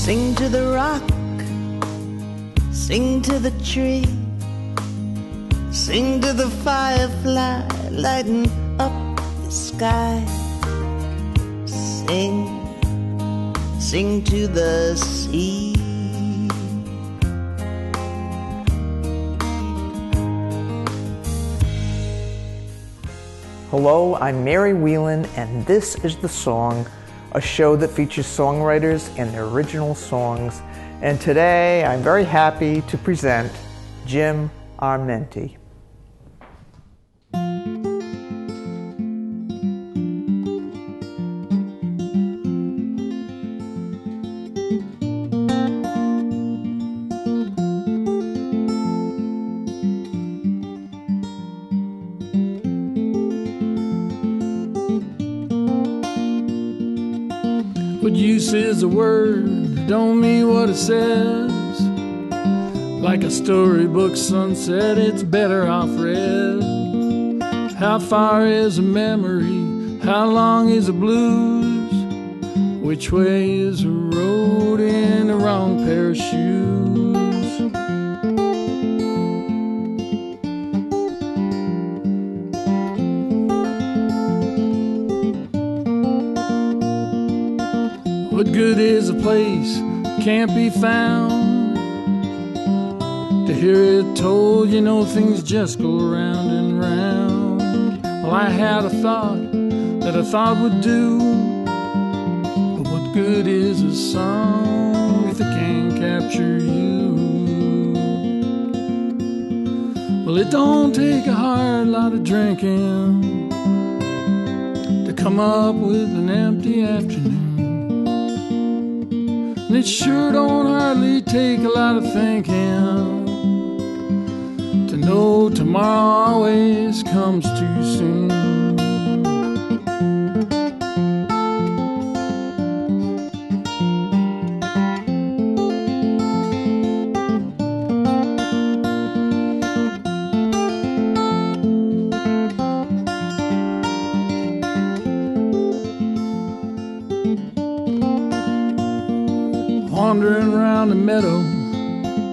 Sing to the rock, sing to the tree, sing to the firefly lighting up the sky. Sing, sing to the sea. Hello, I'm Mary Wheelan, and this is The Song, a show that features songwriters and their original songs. And today I'm very happy to present Jim Armenti. What use is a word that don't mean what it says? Like a storybook sunset, it's better off read. How far is a memory? How long is a blues? Which way is a road in the wrong pair of shoes? What good is a place can't be found? To hear it told, you know things just go round and round. Well, I had a thought that I thought would do, but what good is a song if it can't capture you? Well, it don't take a hard lot of drinking to come up with an empty afternoon. And it sure don't hardly take a lot of thinking to know tomorrow always comes too soon. Wandering around the meadow,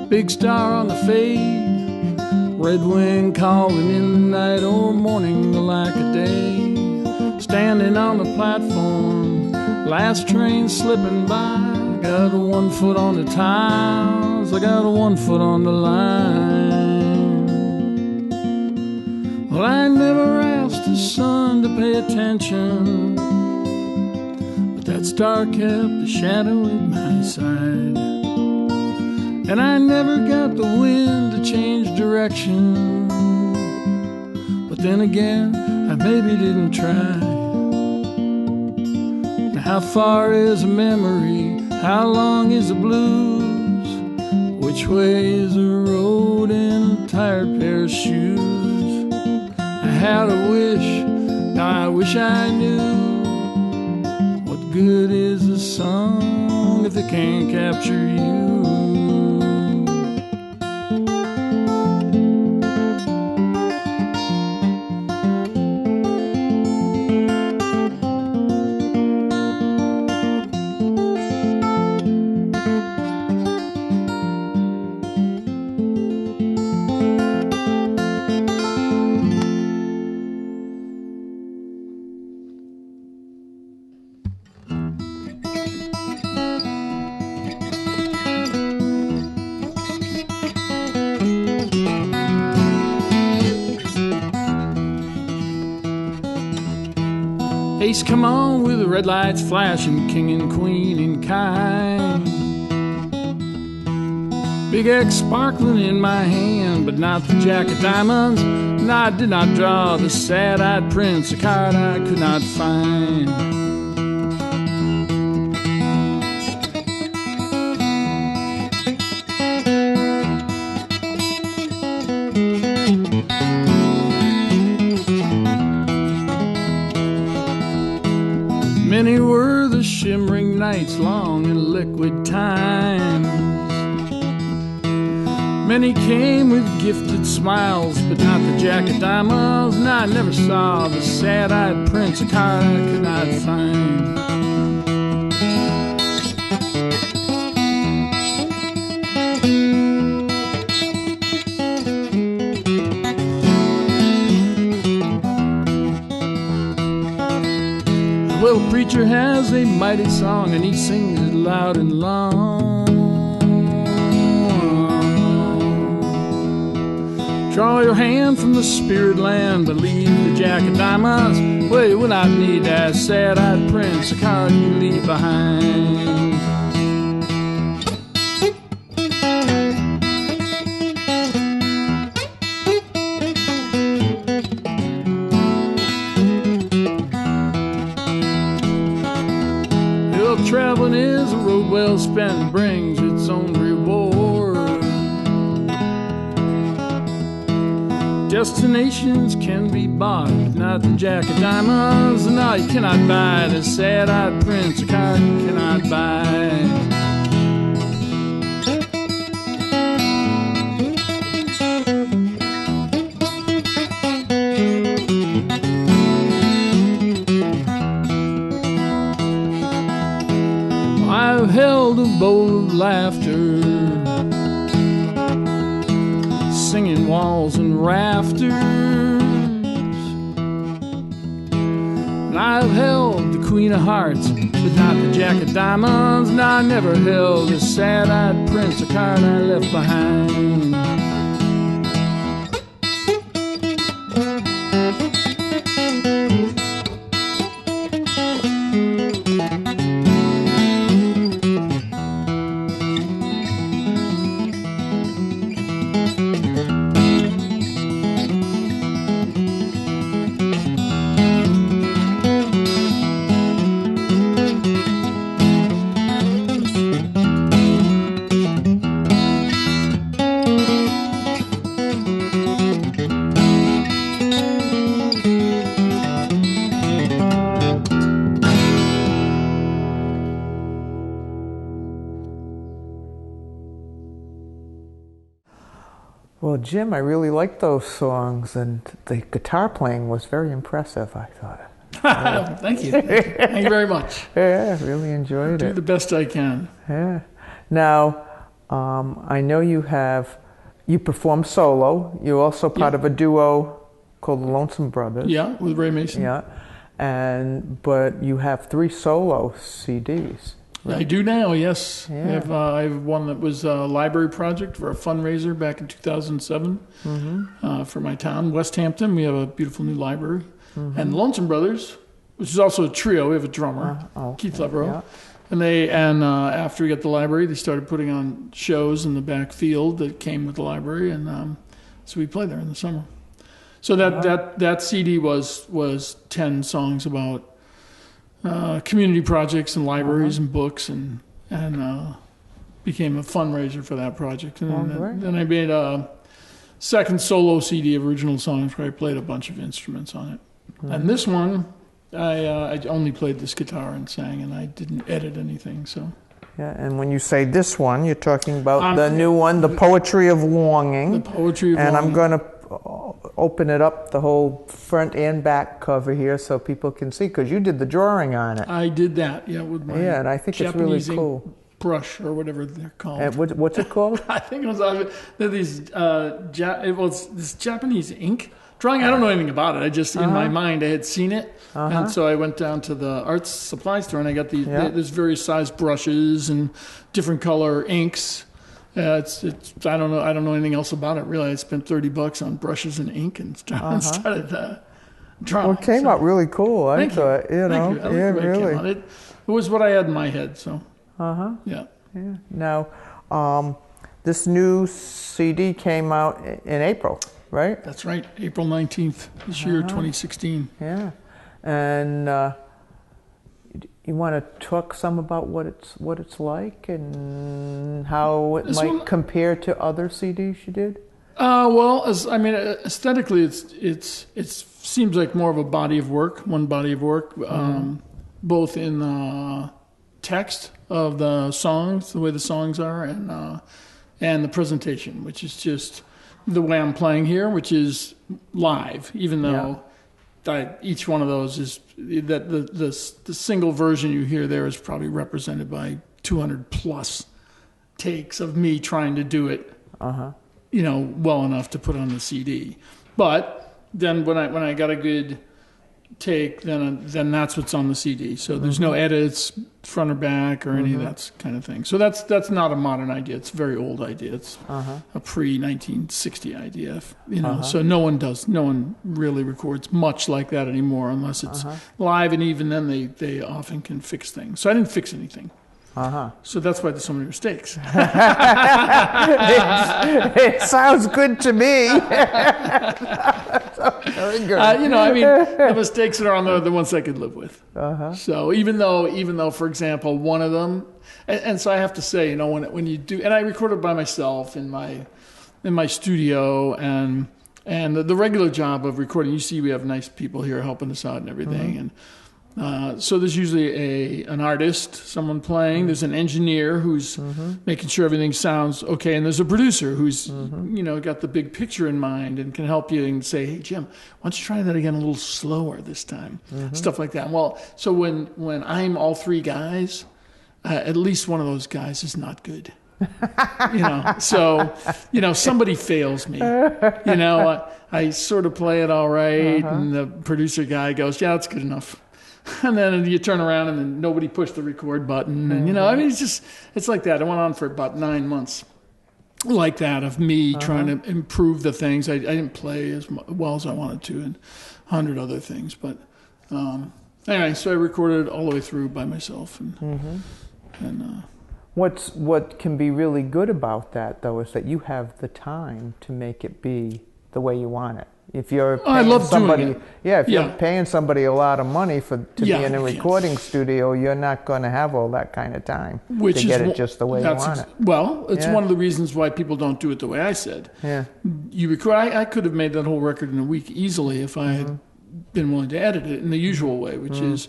big star on the fade, red wing calling in the night, or morning like a day. Standing on the platform, last train slipping by, got 1 foot on the tiles, I got 1 foot on the line. Well, I never asked the sun to pay attention, that star kept the shadow at my side. And I never got the wind to change direction, but then again, I maybe didn't try. Now, how far is a memory? How long is a blues? Which way is a road in a tired pair of shoes? I had a wish, now I wish I knew. Good is a song if it can't capture you? Ace, come on with the red lights flashing, king and queen in kind. Big X sparkling in my hand, but not the jack of diamonds. And I did not draw the sad-eyed prince, a card I could not find. Many were the shimmering nights long in liquid times. Many came with gifted smiles, but not the jack of diamonds. And I never saw the sad-eyed prince, a card I could not find. preacher has a mighty song, and he sings it loud and long. Draw your hand from the spirit land, but leave the jack of diamonds. Well, you will not need that sad-eyed prince, a card you leave behind. Well, traveling is a road well spent and brings its own reward. Destinations can be bought, but not the jack of diamonds. No, you cannot buy the sad-eyed prince, a card you cannot buy. I've held a bowl of laughter, singing walls and rafters. And I've held the queen of hearts, but not the jack of diamonds. And I never held the sad-eyed prince, a card I left behind. Well, Jim, I really liked those songs, and the guitar playing was very impressive, I thought. Thank you. Thank you very much. Yeah, I really enjoyed Do it. the best I can. Yeah. Now, I know you perform solo. You're also part of a duo called the Lonesome Brothers. Yeah, with Ray Mason. Yeah. But you have 3 solo CDs. I do now, yes. Yeah. I have one that was a library project for a fundraiser back in 2007 for my town, West Hampton. We have a beautiful new library. And the Lonesome Brothers, which is also a trio. We have a drummer, Keith Levereau. Yeah. And after we got the library, they started putting on shows in the back field that came with the library, and so we played there in the summer. So that CD was 10 songs about community projects and libraries and books, and became a fundraiser for that project. And then I made a second solo CD of original songs where I played a bunch of instruments on it. And this one, I only played this guitar and sang, and I didn't edit anything. So. Yeah, and when you say this one, you're talking about the new one, The Poetry of Longing. The Poetry of Longing. And I'm going to open it up, the whole front and back cover here, so people can see, because you did the drawing on it. I did that, with my and I think Japanese it's really cool. Brush or whatever they're called. And what's it called? I think it was this Japanese ink drawing. I don't know anything about it. I just in my mind I had seen it, and so I went down to the art supply store and I got these. There's various size brushes and different color inks. It's I don't know anything else about it really. I spent $30 on brushes and ink and started drawing. Well, it came out really cool. I thought, Thank you. I like the way it came out. It was what I had in my head. So. Yeah. Now, this new CD came out in April, right? That's right. April 19th this year, 2016. Yeah. And you want to talk some about what it's like and how it might compare to other CDs you did? Well, aesthetically, it seems like more of a body of work, one body of work, both in the text of the songs, the way the songs are, and the presentation, which is just the way I'm playing here, which is live, even though each one of those is that the single version you hear there is probably represented by 200 plus takes of me trying to do it, well enough to put on the CD. But then when I got a good take, then that's what's on the CD. So there's no edits, front or back, or any of that kind of thing. So that's not a modern idea. It's a very old idea. It's a pre-1960 idea. So no one really records much like that anymore unless it's live, and even then they often can fix things. So I didn't fix anything. So that's why there's so many mistakes. It sounds good to me. Very good. The mistakes that are on there are the ones I could live with. So even though, for example, one of them, and so I have to say, when you do, and I recorded by myself in my studio, and the regular job of recording, you see, we have nice people here helping us out and everything, and. So there's usually an artist, someone playing. There's an engineer who's making sure everything sounds okay, and there's a producer who's got the big picture in mind and can help you and say, "Hey Jim, why don't you try that again a little slower this time?" Stuff like that. Well, so when I'm all three guys, at least one of those guys is not good. So somebody fails me. I sort of play it all right, and the producer guy goes, "Yeah, that's good enough." And then you turn around and then nobody pushed the record button. And, it's like that. It went on for about 9 months like that of me trying to improve the things. I didn't play as well as I wanted to, and 100 other things. But anyway, so I recorded all the way through by myself. What can be really good about that, though, is that you have the time to make it be the way you want it. If you're paying paying somebody a lot of money to be in a recording studio, you're not going to have all that kind of time to get it just the way you want it. Well, it's one of the reasons why people don't do it the way I said. Yeah. You record. I could have made that whole record in a week easily if I had been willing to edit it in the usual way, which is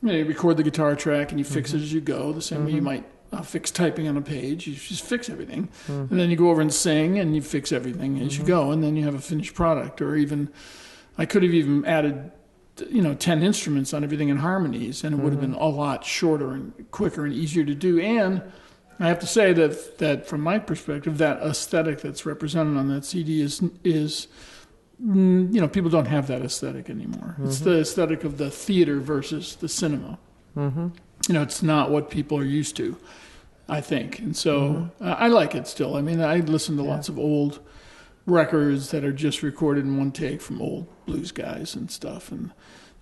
you record the guitar track and you fix it as you go, the same way you might fix typing on a page. You just fix everything. And then you go over and sing and you fix everything as you go, and then you have a finished product. Or even, I could have even added, 10 instruments on everything in harmonies, and it would have been a lot shorter and quicker and easier to do. And I have to say that from my perspective, that aesthetic that's represented on that CD is people don't have that aesthetic anymore. It's the aesthetic of the theater versus the cinema. It's not what people are used to, I think. And so I like it still. I mean, I listen to lots of old records that are just recorded in one take from old blues guys and stuff. And,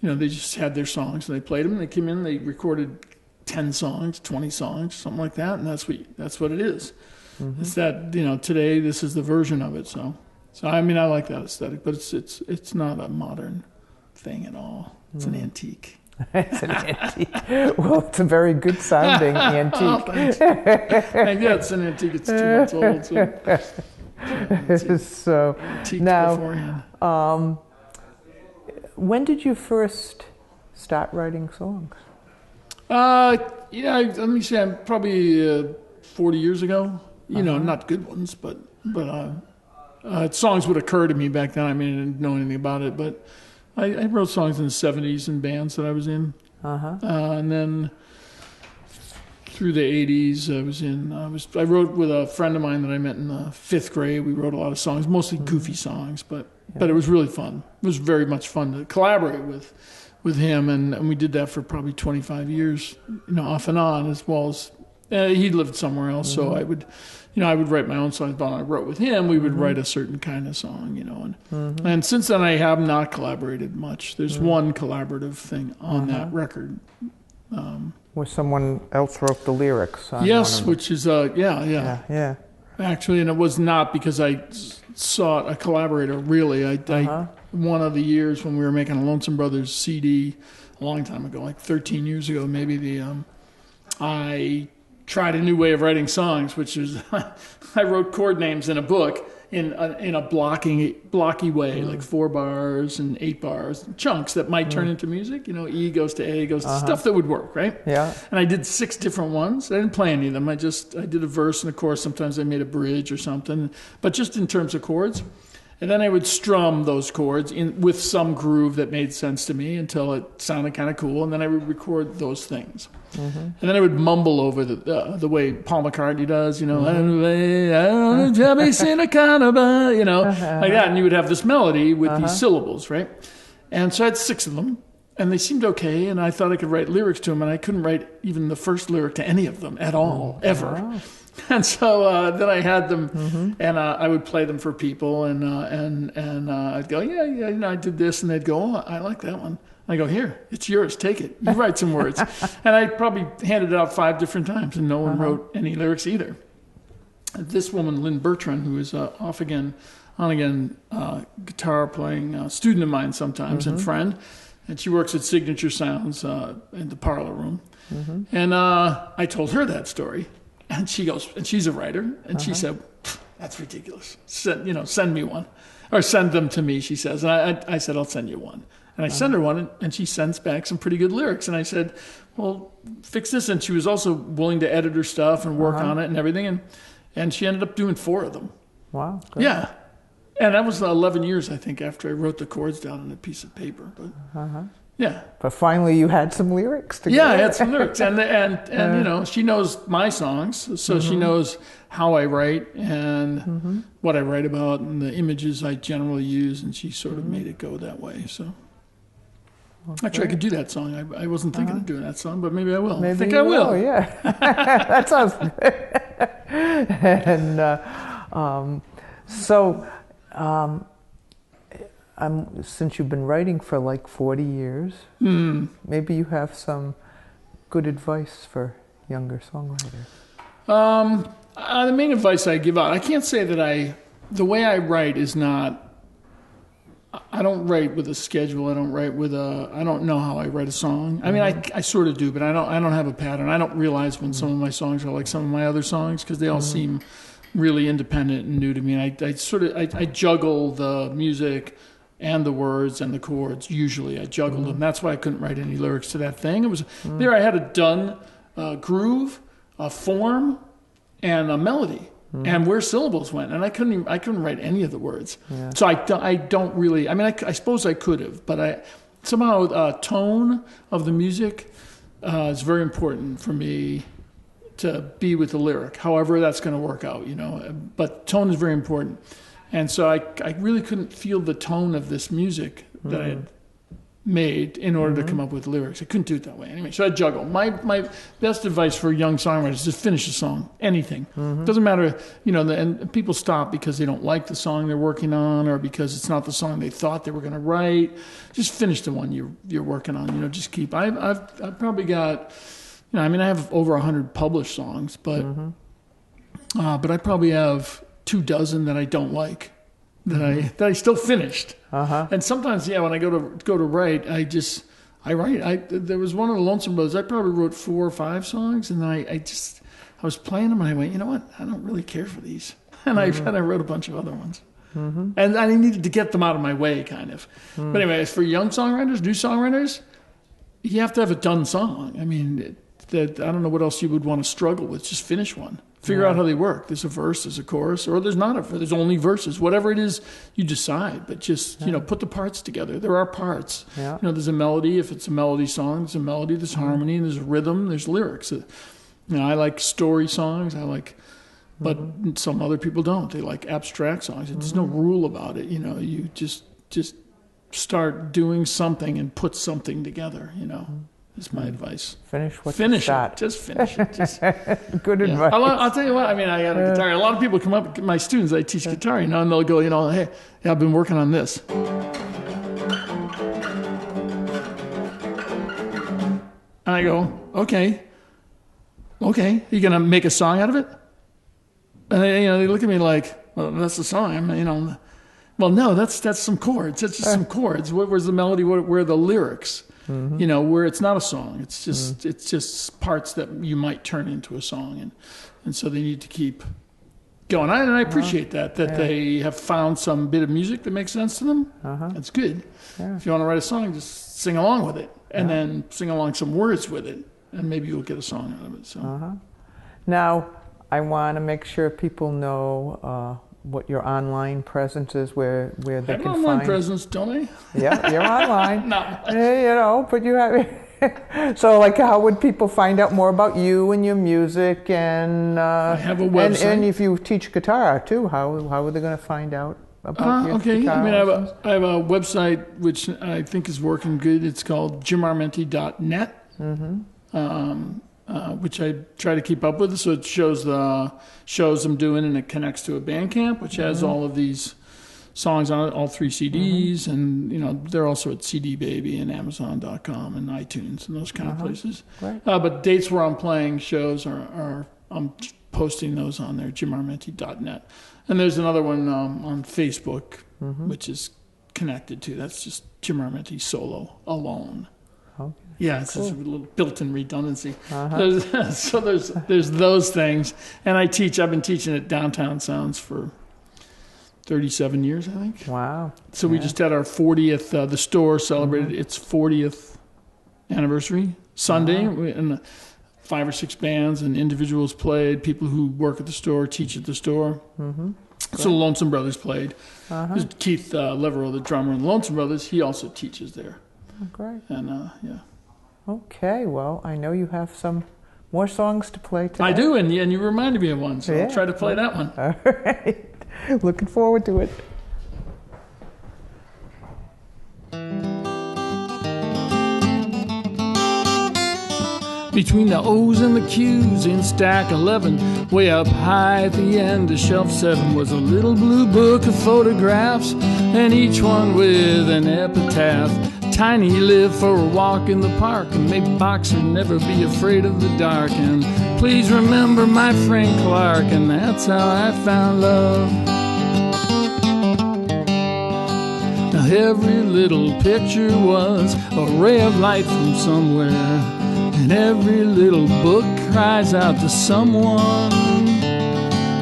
they just had their songs and they played them and they came in and they recorded 10 songs, 20 songs, something like that. And that's what it is. It's that, today this is the version of it. So I mean, I like that aesthetic, but it's not a modern thing at all. It's an antique. It's an antique. Well, it's a very good sounding antique. Oh, thanks. Yeah, it's an antique. It's 2 months old. So now, when did you first start writing songs? Let me say, I'm probably 40 years ago. Not good ones, but songs would occur to me back then. I mean, I didn't know anything about it, but I wrote songs in the 70s in bands that I was in. And then through the 80s, I wrote with a friend of mine that I met in the 5th grade. We wrote a lot of songs, mostly goofy songs, but it was really fun. It was very much fun to collaborate with him, and we did that for probably 25 years, off and on, as well as he lived somewhere else, so I would write my own songs, but when I wrote with him, we would write a certain kind of song, and since then I have not collaborated much. There's one collaborative thing on that record. Where someone else wrote the lyrics. Yes, which is, yeah. Actually, and it was not because I sought a collaborator, really. One of the years when we were making a Lonesome Brothers CD, a long time ago, like 13 years ago, maybe, I tried a new way of writing songs, which is I wrote chord names in a book in a blocky way, like 4 bars and 8 bars, chunks that might turn into music. E goes to A, goes to stuff that would work, right? Yeah. And I did 6 different ones. I didn't play any of them. I did a verse and a chorus. Sometimes I made a bridge or something, but just in terms of chords. And then I would strum those chords with some groove that made sense to me until it sounded kind of cool, and then I would record those things. And then I would mumble over the way Paul McCartney does, like that, and you would have this melody with these syllables, right? And so I had 6 of them, and they seemed okay, and I thought I could write lyrics to them, and I couldn't write even the first lyric to any of them at all, ever. Oh. And so then I had them, and I would play them for people, and I'd go, yeah, I did this, and they'd go, oh, I like that one. I go, here, it's yours, take it. You write some words. And I probably handed it out 5 different times, and no one wrote any lyrics either. This woman, Lynn Bertrand, who is off again, on again, guitar playing student of mine sometimes, and friend, and she works at Signature Sounds in the parlor room. And I told her that story. And she goes, and she's a writer, and she said, that's ridiculous. Send me one. Or send them to me, she says. And I said, I'll send you one. And I send her one, and she sends back some pretty good lyrics. And I said, well, fix this. And she was also willing to edit her stuff and work on it and everything. And she ended up doing 4 of them. Wow. Good. Yeah. And that was 11 years, I think, after I wrote the chords down on a piece of paper. But yeah. But finally you had some lyrics together. Yeah, I had some lyrics. And she knows my songs, so she knows how I write and what I write about and the images I generally use, and she sort of made it go that way. So actually, I could do that song. I wasn't thinking of doing that song, but maybe I will. Maybe I think I will. Yeah. That sounds good. And since you've been writing for like 40 years, maybe you have some good advice for younger songwriters. The main advice I give out, I can't say that the way I write is not, I don't write with a schedule. I don't know how I write a song. I mean, I sort of do, but I don't have a pattern. I don't realize when some of my songs are like some of my other songs, because they all seem really independent and new to me. And I juggle the music and the words and the chords. Usually I juggled them. That's why I couldn't write any lyrics to that thing. It was there I had a done groove, a form, and a melody, and where syllables went, and I couldn't write any of the words. Yeah. So I don't really. I mean, I suppose I could have, but somehow tone of the music is very important for me to be with the lyric. However, that's going to work out, But tone is very important. And so I really couldn't feel the tone of this music that I had made in order to come up with lyrics. I couldn't do it that way anyway. So I juggle. My best advice for young songwriters is just finish a song, anything. Doesn't matter, and people stop because they don't like the song they're working on, or because it's not the song they thought they were going to write. Just finish the one you're working on. Just keep. I've probably got, I have over 100 published songs, but I probably have 24 that I don't like, that I still finished. And sometimes, when I go to write, I write. There was one of the Lonesome Brothers. I probably wrote 4 or 5 songs, and then I was playing them, and I went, you know what? I don't really care for these, and I wrote a bunch of other ones. And I needed to get them out of my way, kind of. But anyway, for young songwriters, new songwriters, you have to have a done song. I mean, I don't know what else you would want to struggle with. Just finish one. Figure out how they work. There's a verse, there's a chorus, or there's not there's only verses. Whatever it is, you decide. But just, put the parts together. There are parts. Yeah. There's a melody. If it's a melody song, there's a melody, there's harmony, there's a rhythm, there's lyrics. I like story songs. But some other people don't. They like abstract songs. There's no rule about it. You just start doing something and put something together, Is my advice. Finish it. Just finish it. Good advice. I'll tell you what. I mean, I got a guitar. A lot of people come up. My students, I teach guitar, and they'll go, hey, I've been working on this. And I go, okay. You gonna make a song out of it? And they look at me like, well, that's the song. Well, no, that's some chords. That's just some chords. Where's the melody? Where are the lyrics? Where it's not a song. It's just parts that you might turn into a song, and so they need to keep going. And I appreciate that they have found some bit of music that makes sense to them. That's good. Yeah. If you want to write a song, just sing along with it, and then sing along some words with it, and maybe you'll get a song out of it. So now I want to make sure people know what your online presence is, where they can find. Online presence, don't I? Yeah, you're online. No. But you have. So, how would people find out more about you and your music? And I have a website. And if you teach guitar too, how are they going to find out? about your Okay. guitar I mean, lessons? I have a website which I think is working good. It's called jimarmenti.net, which I try to keep up with. So it shows the shows I'm doing, and it connects to a Bandcamp, which has all of these songs on it, all 3 CDs, and they're also at CD Baby and Amazon.com and iTunes and those kind of places. Great. But dates where I'm playing shows are I'm posting those on there, jimarmenti.net. And there's another one on Facebook, which is connected to. That's just Jim Armenti solo alone. Okay. Yeah, it's just a little built-in redundancy. There's those things, and I teach. I've been teaching at Downtown Sounds for 37 years, I think. Wow. So we just had our 40th. The store celebrated its 40th anniversary Sunday, and 5 or 6 bands and individuals played. People who work at the store teach at the store. So the Lonesome Brothers played. There's Keith Levereau, the drummer in the Lonesome Brothers. He also teaches there. Oh, great. And yeah. Okay, well, I know you have some more songs to play today. I do, and you reminded me of one, so Yeah. I'll try to play that one. All right. Looking forward to it. Between the O's and the Q's in stack 11, way up high at the end of shelf 7 was a little blue book of photographs, and each one with an epitaph. Tiny lived for a walk in the park, and make boxer never be afraid of the dark, and please remember my friend Clark, and that's how I found love. Now every little picture was a ray of light from somewhere, and every little book cries out to someone.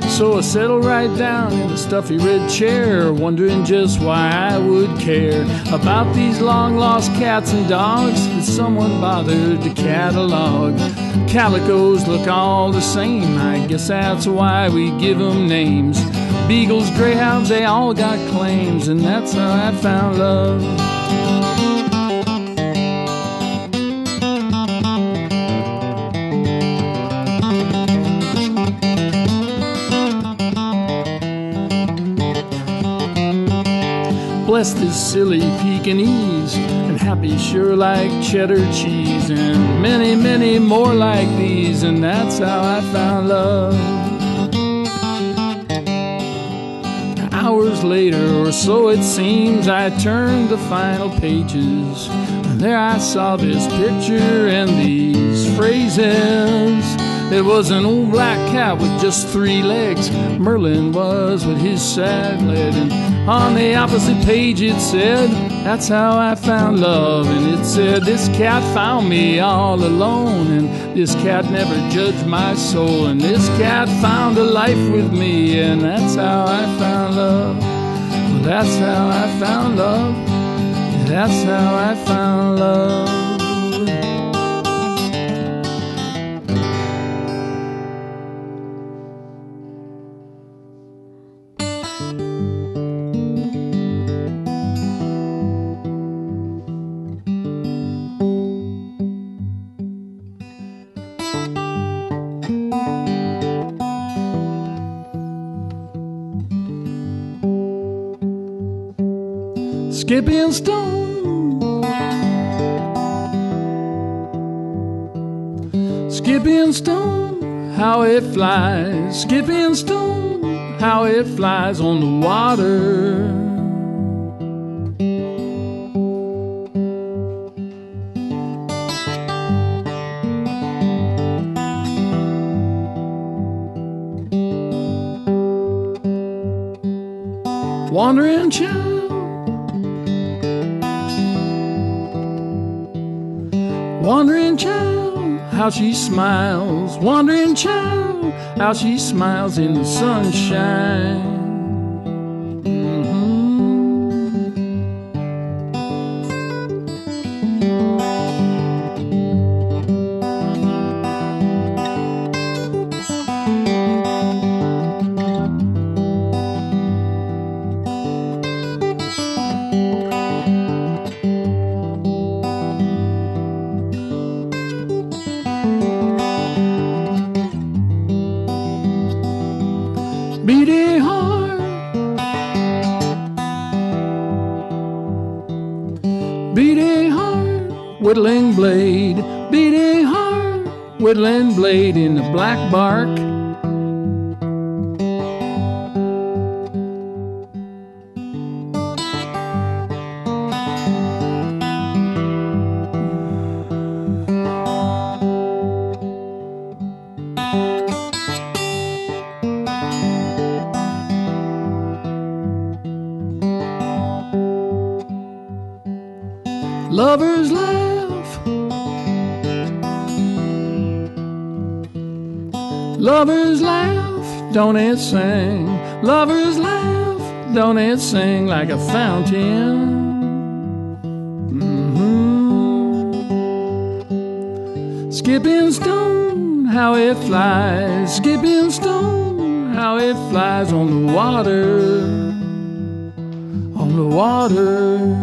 So I settled right down in a stuffy red chair, wondering just why I would care about these long-lost cats and dogs that someone bothered to catalog. Calicos look all the same, I guess that's why we give them names. Beagles, greyhounds, they all got claims, and that's how I found love. Bless this silly Pekingese, and happy sure like cheddar cheese, and many, many more like these, and that's how I found love. Hours later, or so it seems, I turned the final pages, and there I saw this picture and these phrases. It was an old black cat with just 3 legs. Merlin was with his sad lead, and on the opposite page it said, that's how I found love. And it said, this cat found me all alone, and this cat never judged my soul, and this cat found a life with me, and that's how I found love. Well, that's how I found love. That's how I found love. Skippy and Stone, Skippy and Stone, how it flies. Skippy and Stone, how it flies on the water. Wandering child, wandering child, how she smiles. Wandering child, how she smiles in the sunshine. Beating heart, whittling blade, beating heart, whittling blade in the black bark. Lovers laugh, lovers laugh, don't it sing? Lovers laugh, don't it sing like a fountain? Skipping stone, how it flies, skipping stone, how it flies on the water, on the water.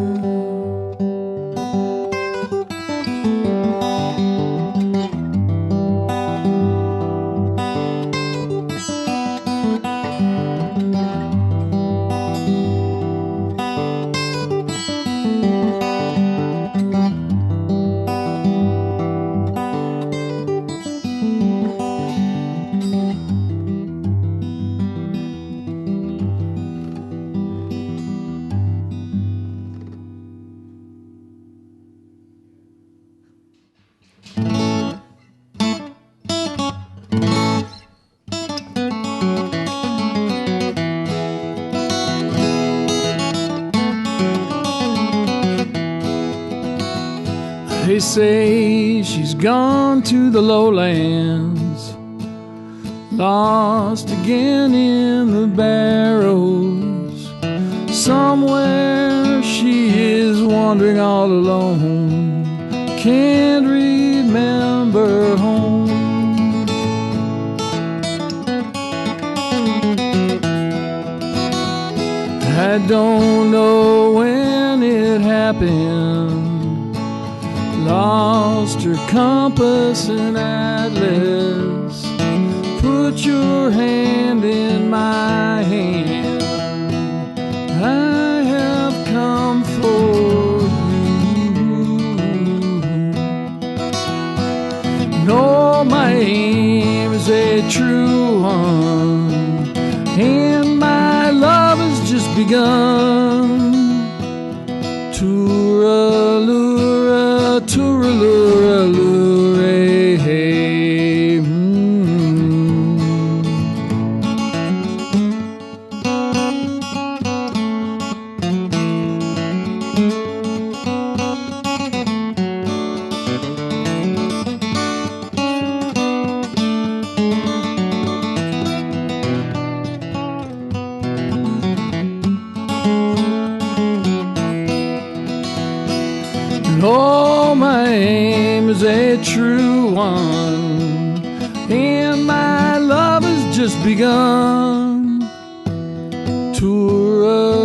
They say she's gone to the lowlands, lost again in the barrows. Somewhere she is wandering all alone, can't remember home. I don't know when it happened, lost her compass and atlas. Put your hand in my hand, I have come for you. No, my aim is a true one, and my love has just begun. Tooralura, tooralura, lure, hey. Oh, my aim is a true one, and my love has just begun. Tooralura,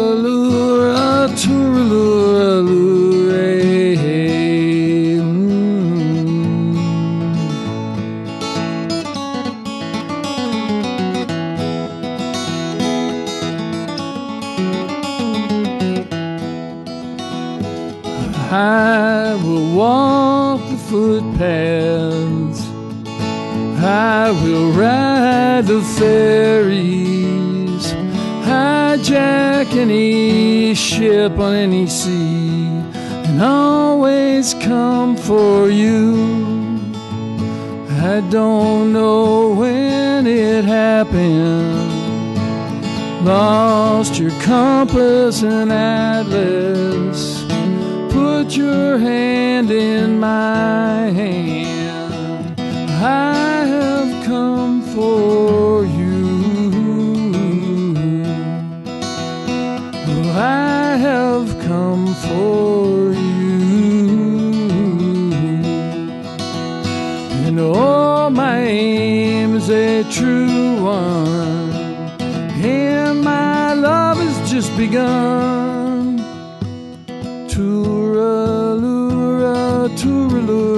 tooralura, lure, hey. I will walk the footpaths, I will ride the ferries, hijack any ship on any sea, and always come for you. I don't know when it happened, lost your compass and atlas. Put your hand in my hand, I have come for you. I have come for you. And oh, my aim is a true one, and my love has just begun. Tooralura, tooralura.